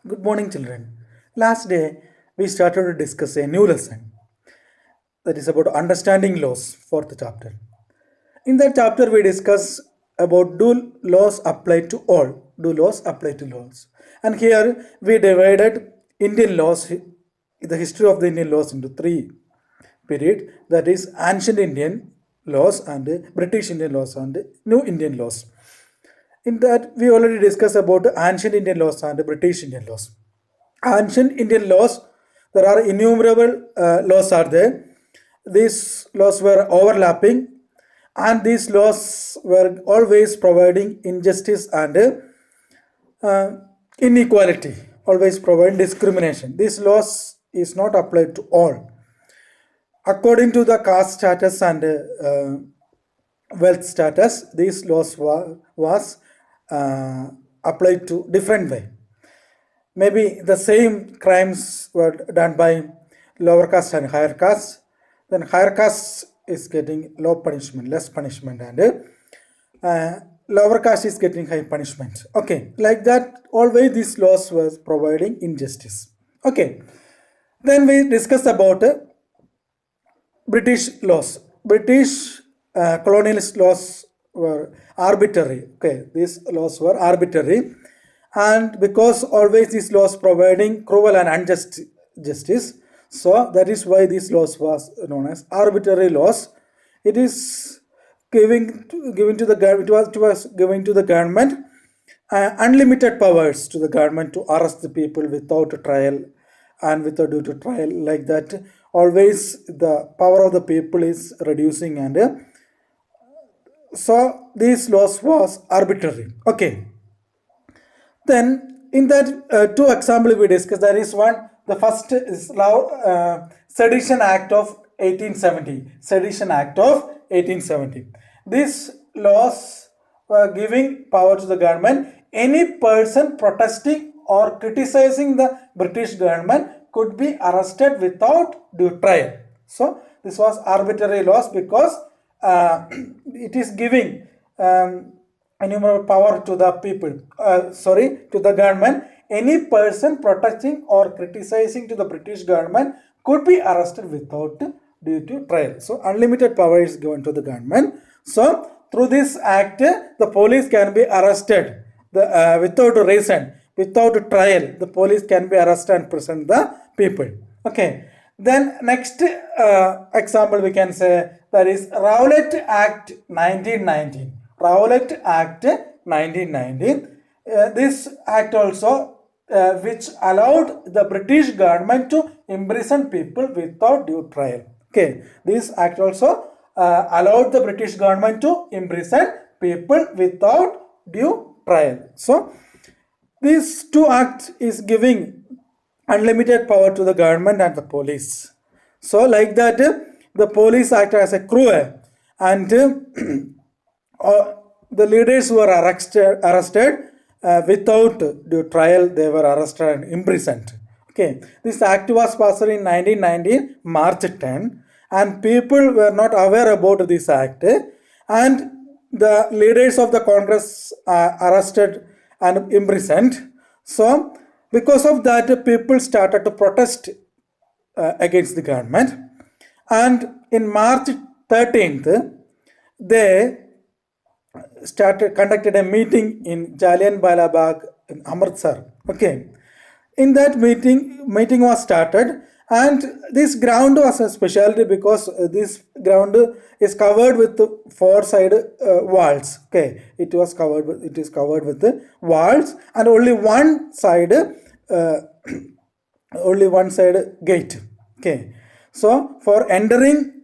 Good morning, children. Last day, we started to discuss a new lesson that is about understanding laws, fourth chapter. In that chapter, we discuss about do laws apply to all? Do laws apply to laws? And here we divided Indian laws, the history of the Indian laws into three period, that is ancient Indian laws and British Indian laws and new Indian laws. In that, we already discussed about ancient Indian laws and British Indian laws. Ancient Indian laws, there are innumerable laws are there. These laws were overlapping, and these laws were always providing injustice and uh, inequality, always provide discrimination. These laws is not applied to all. According to the caste status and wealth status, these laws was uh, applied to different way. Maybe the same crimes were done by lower caste and higher caste, then higher caste is getting low punishment, less punishment, and lower caste is getting high punishment. Okay, like that, always these laws was providing injustice. Okay, then we discussed about British laws. British colonialist laws were arbitrary. Okay, these laws were arbitrary, and because always these laws providing cruel and unjust justice, so that is why these laws was known as arbitrary laws. It is giving to the government. It was giving to the government unlimited powers to the government to arrest the people without a trial and without due to trial, like that. Always the power of the people is reducing, and so these laws was arbitrary. Okay, then in that two example we discussed, there is one. The first is law, Sedition Act of 1870. Sedition Act of 1870. These laws were giving power to the government. Any person protesting or criticizing the British government could be arrested without due trial. So this was arbitrary laws because it is giving innumerable power to the people, to the government. Any person protesting or criticizing to the British government could be arrested without due to trial. So unlimited power is given to the government. So through this act, the police can be arrested without a reason, without trial. The police can be arrested and present the people. Okay. Then next example we can say, that is Rowlatt Act 1919. Rowlatt Act 1919. This act also which allowed the British government to imprison people without due trial. Okay, this act also allowed the British government to imprison people without due trial. So these two acts is giving unlimited power to the government and the police. So like that, the police act as a cruel, and the leaders were arrested without due trial. They were arrested and imprisoned. Okay, this act was passed in 1919 March 10, and people were not aware about this act, and the leaders of the Congress arrested and imprisoned. So because of that, people started to protest against the government, and in March 13th, they conducted a meeting in Jallianwala Bagh in Amritsar. Okay, in that meeting was started, and this ground was a specialty because this ground is covered with four side walls. Okay, it is covered with the walls, and only one side gate. Okay, so for entering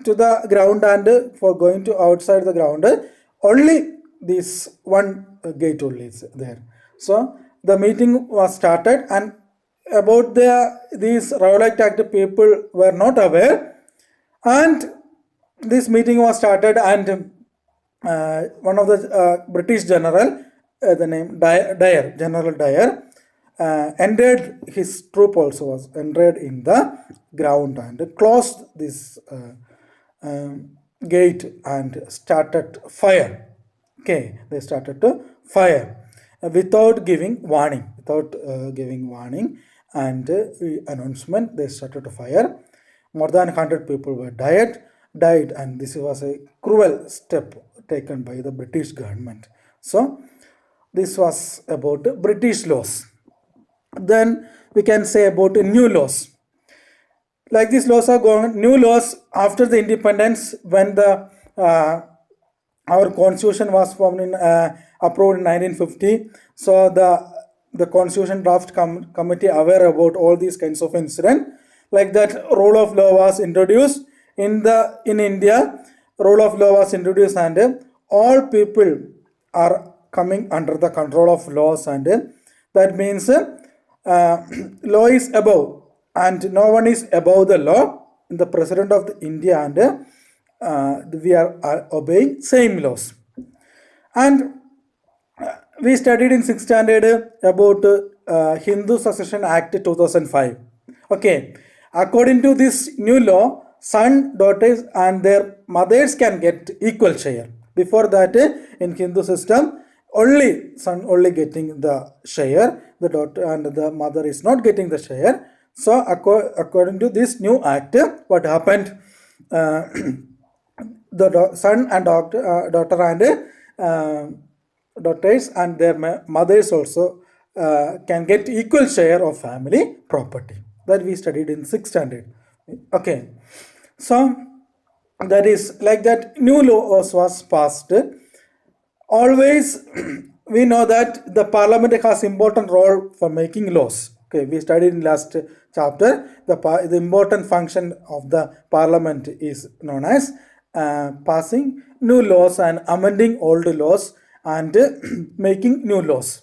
to the ground and for going to outside the ground, only this one gate only is there. So the meeting was started, and about these Rowlatt Act, people were not aware, and this meeting was started, and one of the British general, the name Dyer, General Dyer, entered, his troop also was entered in the ground and closed this gate and started fire. Okay, they started to fire. without giving warning, and announcement, they started to fire. More than 100 people were died, and this was a cruel step taken by the British government. So this was about British laws. Then we can say about new laws. Like these laws are going, new laws after the independence, when the our constitution was formed in approved in 1950. So the constitution draft committee aware about all these kinds of incident. Like that, rule of law was introduced in India. Rule of law was introduced, and all people are coming under the control of laws, and that means law is above, and no one is above the law. The president of the India, and we are obeying same laws. And we studied in 6th standard about Hindu Succession Act 2005. Okay, according to this new law, son, daughters, and their mothers can get equal share. Before that, in Hindu system, only son only getting the share, the daughter and the mother is not getting the share. So according to this new act, what happened? The son and daughter and daughters and their mothers also can get equal share of family property. That we studied in 6th standard. Okay, so that is like that. New laws was passed. Always we know that the parliament has important role for making laws. Okay, we studied in last chapter the important function of the parliament is known as passing new laws and amending old laws and making new laws.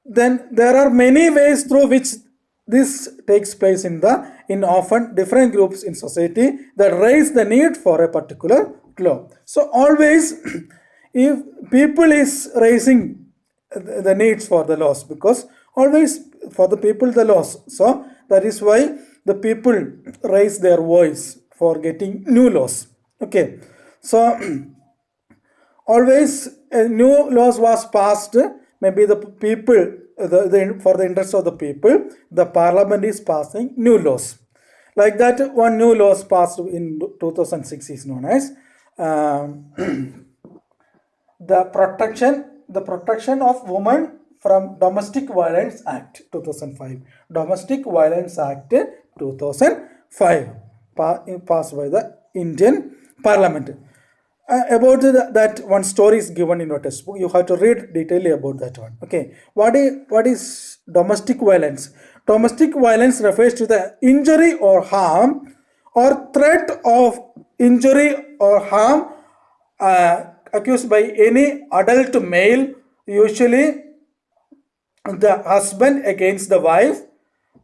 Then there are many ways through which this takes place in often different groups in society that raise the need for a particular law. So always if people is raising the needs for the laws, because always for the people the laws, so that is why the people raise their voice for getting new laws. Okay, so always new laws was passed. Maybe the people, for the interest of the people, the parliament is passing new laws. Like that, one new law passed in 2006 is known as the protection of women from Domestic Violence Act 2005. Domestic Violence Act 2005 passed by the Indian Parliament. About that one story is given in your textbook. You have to read detailedly about that one. Okay, what is domestic violence? Domestic violence refers to the injury or harm or threat of injury or harm accused by any adult male, usually the husband against the wife.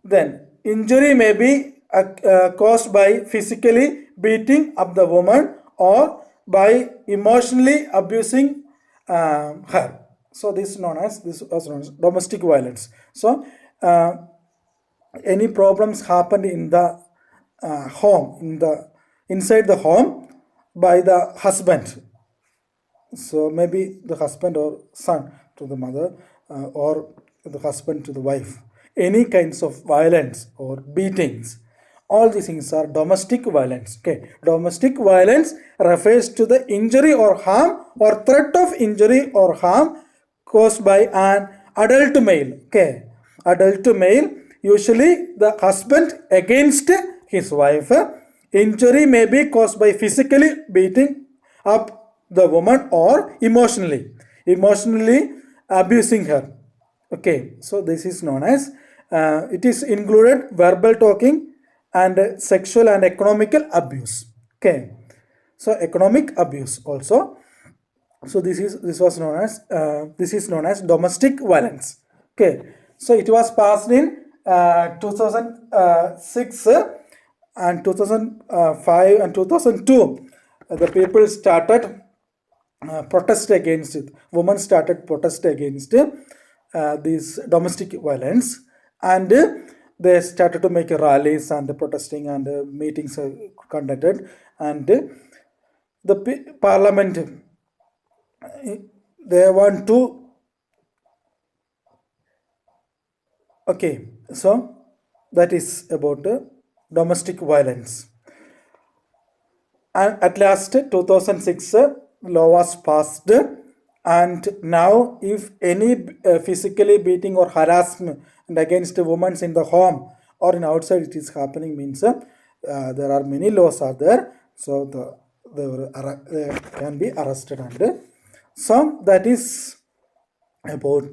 Then injury may be caused by physically beating up the woman or by emotionally abusing her. So this was known as domestic violence. So any problems happened in the home, inside the home by the husband. So maybe the husband or son to the mother or the husband to the wife. Any kinds of violence or beatings. All these things are domestic violence. Okay, domestic violence refers to the injury or harm or threat of injury or harm caused by an adult male. Okay, adult male, usually the husband against his wife. Injury may be caused by physically beating up the woman or emotionally abusing her. Okay, so this is known as it is included verbal talking and sexual and economical abuse. Okay, so economic abuse also. So this is known as domestic violence. Okay, so it was passed in 2006 and 2005 and 2002. The people started protest against it. Women started protest against this domestic violence, and they started to make rallies and protesting and meetings conducted, and the parliament they want to Okay, so that is about domestic violence. And at last 2006 law was passed, and now if any physically beating or harassment against a woman in the home or in outside it is happening means there are many laws are there, so they can be arrested. And so that is about